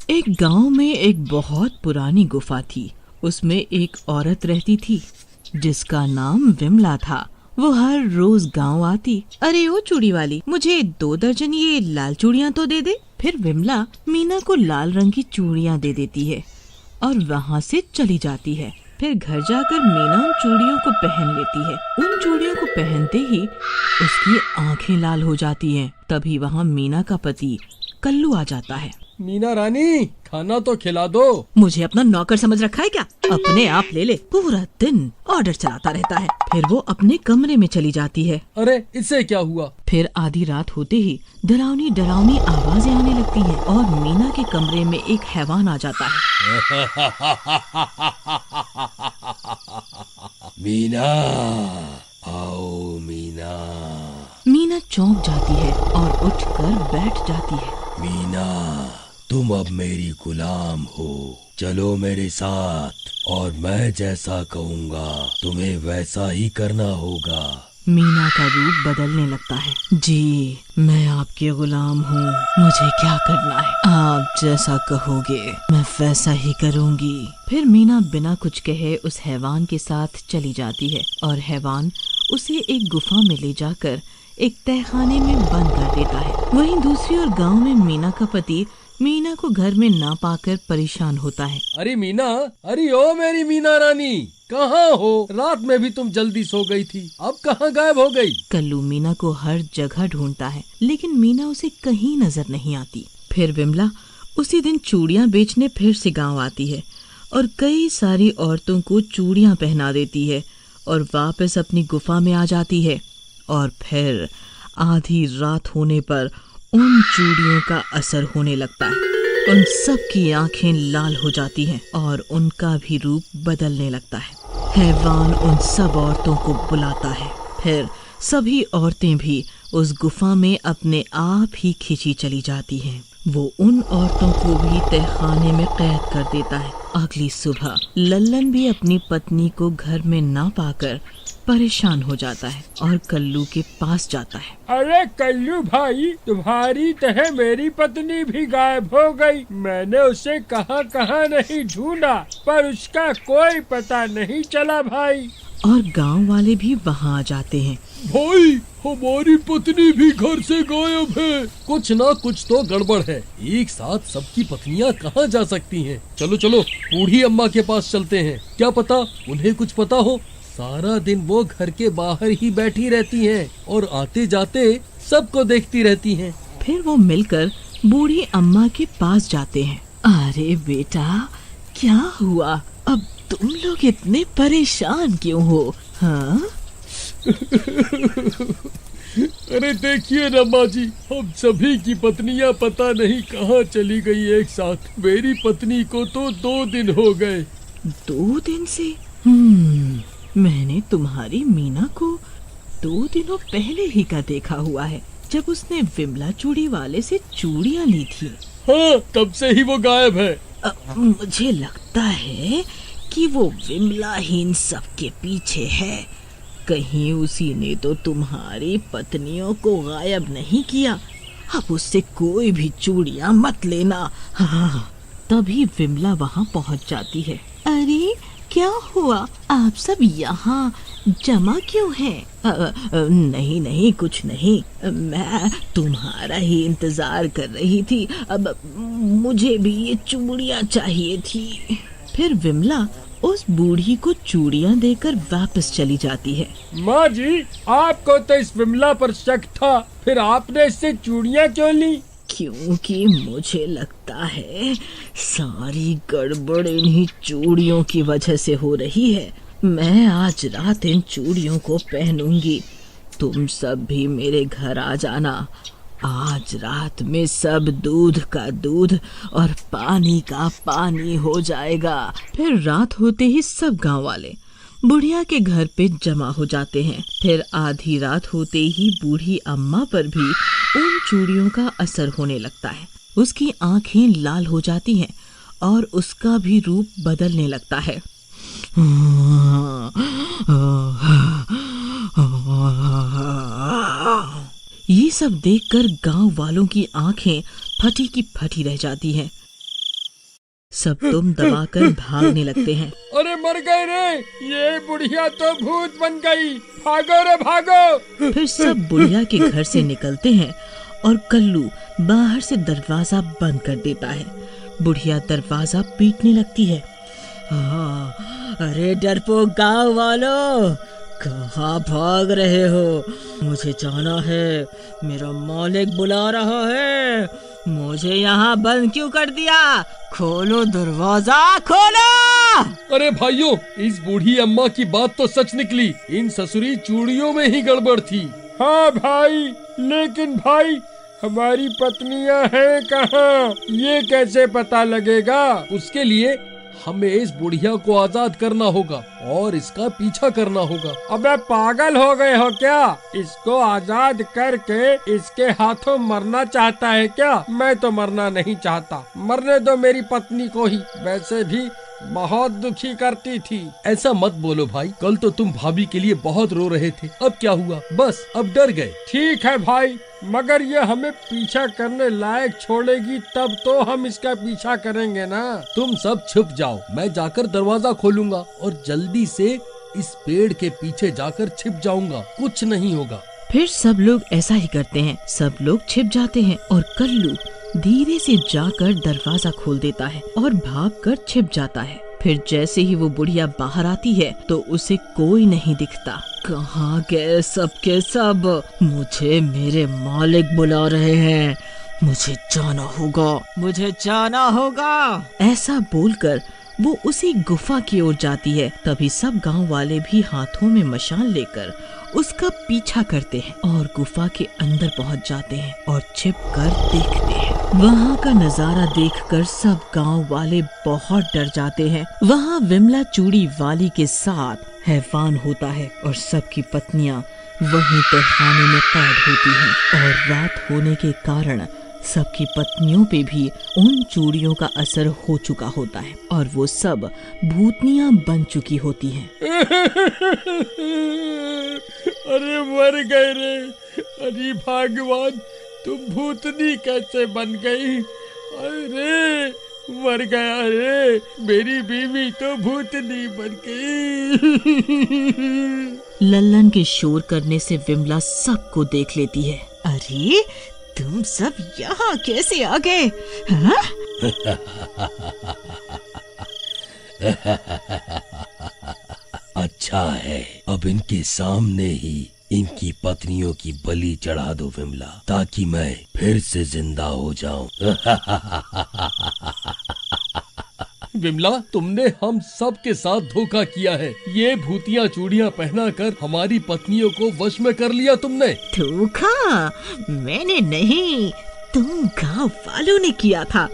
एक गांव में एक बहुत पुरानी गुफा थी। उसमें एक औरत रहती थी जिसका नाम विमला था। वो हर रोज गांव आती। अरे ओ चूड़ी वाली, मुझे 2 दर्जन ये लाल चूड़ियां तो दे दे। फिर विमला मीना को लाल रंग की चूड़ियां दे देती है और वहाँ से चली जाती है। फिर घर जाकर मीना उन चूड़ियों को पहन लेती है। उन चूड़ियों को पहनते ही उसकी आंखें लाल हो जाती हैं। तभी वहाँ मीना का पति कल्लू आ जाता है। मीना रानी, खाना तो खिला दो। मुझे अपना नौकर समझ रखा है क्या? अपने आप ले ले। पूरा दिन ऑर्डर चलाता रहता है। फिर वो अपने कमरे में चली जाती है। अरे इससे क्या हुआ? फिर आधी रात होते ही डरावनी डरावनी आवाजें आने लगती हैं और मीना के कमरे में एक हैवान आ जाता है। मीना, आओ मीना। मीना चौंक जाती है और उठकर बैठ जाती है। मीना, तुम अब मेरी गुलाम हो। चलो मेरे साथ और मैं जैसा कहूँगा तुम्हें वैसा ही करना होगा। मीना का रूप बदलने लगता है। जी, मैं आपके गुलाम हूँ। मुझे क्या करना है? आप जैसा कहोगे मैं वैसा ही करूँगी। फिर मीना बिना कुछ कहे उस हैवान के साथ चली जाती है और हैवान उसे एक गुफा में ले जाकर एक तहखाने में बंद कर देता है। वहीं दूसरी ओर गांव में मीना का पति मीना को घर में ना पाकर परेशान होता है। अरे मीना, अरे ओ मेरी मीना रानी, कहाँ हो? रात में भी तुम जल्दी सो गई थी, अब कहाँ गायब हो गई? कल्लू मीना को हर जगह ढूंढता है लेकिन मीना उसे कहीं नजर नहीं आती। फिर विमला उसी दिन चूड़ियां बेचने फिर से गांव आती है और कई सारी औरतों को चूड़ियां पहना देती है और वापस अपनी गुफा में आ जाती है। और फिर आधी रात होने पर उन चूड़ियों का असर होने लगता है। उन सब की आंखें लाल हो जाती हैं और उनका भी रूप बदलने लगता है। हैवान उन सब औरतों को बुलाता है। फिर सभी औरतें भी उस गुफा में अपने आप ही खिंची चली जाती हैं। वो उन औरतों को भी तहखाने में कैद कर देता है। अगली सुबह लल्लन भी अपनी पत्नी को घर में ना पाकर परेशान हो जाता है और कल्लू के पास जाता है। अरे कल्लू भाई, तुम्हारी तरह मेरी पत्नी भी गायब हो गई। मैंने उसे कहाँ कहाँ नहीं ढूंढा पर उसका कोई पता नहीं चला भाई। और गांव वाले भी वहाँ आ जाते हैं। भाई, हमारी पत्नी भी घर से गायब है। कुछ ना कुछ तो गड़बड़ है। एक साथ सबकी पत्नियां कहाँ जा सकती हैं? चलो चलो बूढ़ी अम्मा के पास चलते हैं। क्या पता उन्हें कुछ पता हो। सारा दिन वो घर के बाहर ही बैठी रहती हैं और आते जाते सबको देखती रहती हैं। फिर वो मिलकर बूढ़ी अम्मा के पास जाते हैं। अरे बेटा, क्या हुआ? अब तुम लोग इतने परेशान क्यों हो? हाँ? अरे देखिए ना माँ जी, हम सभी की पत्नियां पता नहीं कहाँ चली गई एक साथ। मेरी पत्नी को तो 2 दिन हो गए। 2 दिन से? मैंने तुम्हारी मीना को 2 दिनों पहले ही का देखा हुआ है, जब उसने विमला चूड़ी वाले से चूड़ियां ली थी। हाँ, तब से ही वो गायब है। मुझे लगता है कि वो विमला ही इन सब के पीछे है। कहीं उसी ने तो तुम्हारी पत्नियों को गायब नहीं किया। अब उससे कोई भी चूड़ियां मत लेना। हाँ। तभी विमला वहाँ पहुँच जाती है। अरे क्या हुआ? आप सब यहाँ जमा क्यों हैं? नहीं नहीं, कुछ नहीं। मैं तुम्हारा ही इंतजार कर रही थी। अब मुझे भी ये चूड़ियाँ चाहिए थी। फिर विमला उस बूढ़ी को चूड़ियाँ देकर वापस चली जाती है। माँ जी, आपको तो इस विमला पर शक था, फिर आपने इससे चूड़ियाँ क्यों ली? क्योंकि मुझे लगता है सारी गड़बड़ इन्हीं चूड़ियों की वजह से हो रही है। मैं आज रात इन चूड़ियों को पहनूंगी। तुम सब भी मेरे घर आ जाना। आज रात में सब दूध का दूध और पानी का पानी हो जाएगा। फिर रात होते ही सब गांव वाले बुढ़िया के घर पे जमा हो जाते हैं। फिर आधी रात होते ही बूढ़ी अम्मा पर भी उन चूड़ियों का असर होने लगता है। उसकी आंखें लाल हो जाती हैं और उसका भी रूप बदलने लगता है। ये सब देखकर गांव वालों की आंखें फटी की फटी रह जाती हैं। सब तुम दबाकर भागने लगते हैं। अरे मर गए रे, ये बुढ़िया तो भूत बन गई, भागो रे भागो। फिर सब बुढ़िया के घर से निकलते हैं और कल्लू बाहर से दरवाजा बंद कर देता है। बुढ़िया दरवाजा पीटने लगती है। अरे डरपोक गाँव वालों, कहाँ भाग रहे हो? मुझे जाना है, मेरा मालिक बुला रहा है। मुझे यहाँ बंद क्यों कर दिया? खोलो दरवाजा, खोलो। अरे भाइयों, इस बूढ़ी अम्मा की बात तो सच निकली। इन ससुरी चूड़ियों में ही गड़बड़ थी। हाँ भाई, लेकिन भाई हमारी पत्नियां हैं कहाँ? ये कैसे पता लगेगा? उसके लिए हमें इस बुढ़िया को आजाद करना होगा और इसका पीछा करना होगा। अबे पागल हो गए हो क्या? इसको आजाद करके इसके हाथों मरना चाहता है क्या? मैं तो मरना नहीं चाहता, मरने दो मेरी पत्नी को ही, वैसे भी बहुत दुखी करती थी। ऐसा मत बोलो भाई, कल तो तुम भाभी के लिए बहुत रो रहे थे, अब क्या हुआ? बस अब डर गए। ठीक है भाई, मगर ये हमें पीछा करने लायक छोड़ेगी तब तो हम इसका पीछा करेंगे ना। तुम सब छुप जाओ, मैं जाकर दरवाजा खोलूंगा और जल्दी से इस पेड़ के पीछे जाकर छिप जाऊंगा, कुछ नहीं होगा। फिर सब लोग ऐसा ही करते हैं। सब लोग छिप जाते हैं और कल्लू धीरे से जाकर दरवाजा खोल देता है और भागकर छिप जाता है। फिर जैसे ही वो बुढ़िया बाहर आती है तो उसे कोई नहीं दिखता। कहाँ गए सब के सब? मुझे मेरे मालिक बुला रहे हैं, मुझे जाना होगा, मुझे जाना होगा। ऐसा बोलकर वो उसी गुफा की ओर जाती है। तभी सब गांव वाले भी हाथों में मशाल लेकर उसका पीछा करते हैं और गुफा के अंदर पहुंच जाते हैं और छिपकर देखते हैं। वहाँ का नजारा देखकर सब गांव वाले बहुत डर जाते हैं। वहाँ विमला चूड़ी वाली के साथ हैवान होता है और सबकी पत्नियां वहीं तहखाने में कैद होती हैं और रात होने के कारण सबकी पत्नियों पे भी उन चूड़ियों का असर हो चुका होता है और वो सब भूतनियां बन चुकी होती हैं। अरे मर गए रे, अरे भगवान, तुम भूतनी कैसे बन गई? अरे मर गया रे, मेरी बीवी तो भूतनी बन गई। लल्लन के शोर करने से विमला सबको देख लेती है। अरे तुम सब यहाँ कैसे आ गए? अच्छा है, अब इनके सामने ही इनकी पत्नियों की बलि चढ़ा दो विमला, ताकि मैं फिर से जिंदा हो जाऊं। विमला, तुमने हम सब के साथ धोखा किया है। ये भूतिया चूड़ियां पहनाकर हमारी पत्नियों को वश में कर लिया तुमने। धोखा? मैंने नहीं, तुम गांव वालों ने किया था।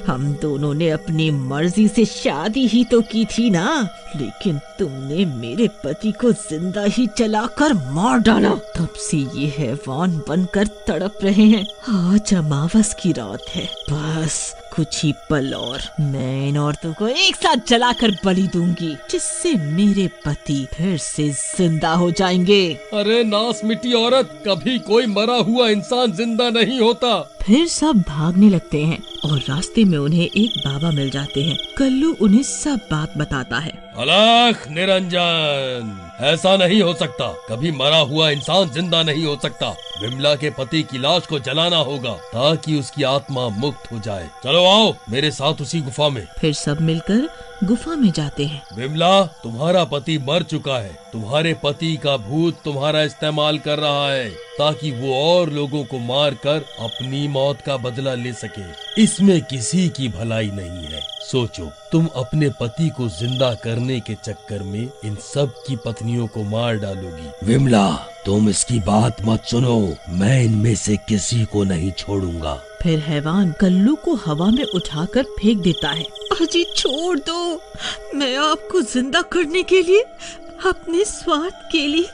हम दोनों ने अपनी मर्जी से शादी ही तो की थी ना, लेकिन तुमने मेरे पति को जिंदा ही जलाकर मार डाला। तब से ये हैवान बनकर तड़प रहे हैं। आज अमावस की रात है, बस कुछ ही पल और मैं इन औरतों को एक साथ जलाकर बलि दूंगी, जिससे मेरे पति फिर से जिंदा हो जाएंगे। अरे नास मिट्टी औरत, कभी कोई मरा हुआ इंसान जिंदा नहीं होता। फिर सब भागने लगते हैं और रास्ते में उन्हें एक बाबा मिल जाते हैं। कल्लू उन्हें सब बात बताता है। अलख निरंजन, ऐसा नहीं हो सकता, कभी मरा हुआ इंसान जिंदा नहीं हो सकता। विमला के पति की लाश को जलाना होगा ताकि उसकी आत्मा मुक्त हो जाए। चलो आओ मेरे साथ उसी गुफा में। फिर सब मिलकर गुफा में जाते हैं। विमला, तुम्हारा पति मर चुका है। तुम्हारे पति का भूत तुम्हारा इस्तेमाल कर रहा है ताकि वो और लोगों को मार कर अपनी मौत का बदला ले सके। इसमें किसी की भलाई नहीं है। सोचो, तुम अपने पति को जिंदा करने के चक्कर में इन सब की पत्नियों को मार डालोगी। विमला, तुम इसकी बात मत सुनो, मैं इनमें से किसी को नहीं छोड़ूंगा। फिर हैवान कल्लू को हवा में उठाकर फेंक देता है। अजी छोड़ दो, मैं आपको जिंदा करने के लिए, अपने स्वार्थ के लिए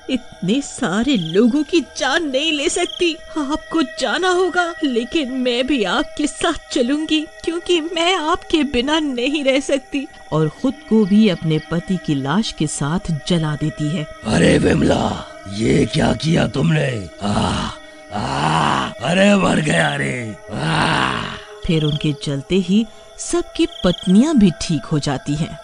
इतने सारे लोगों की जान नहीं ले सकती। आपको जाना होगा, लेकिन मैं भी आपके साथ चलूंगी क्योंकि मैं आपके बिना नहीं रह सकती। और खुद को भी अपने पति की लाश के साथ जला देती है। अरे विमला, ये क्या किया तुमने? अरे मर गया रे। फिर उनके जलते ही सबकी पत्नियां भी ठीक हो जाती हैं।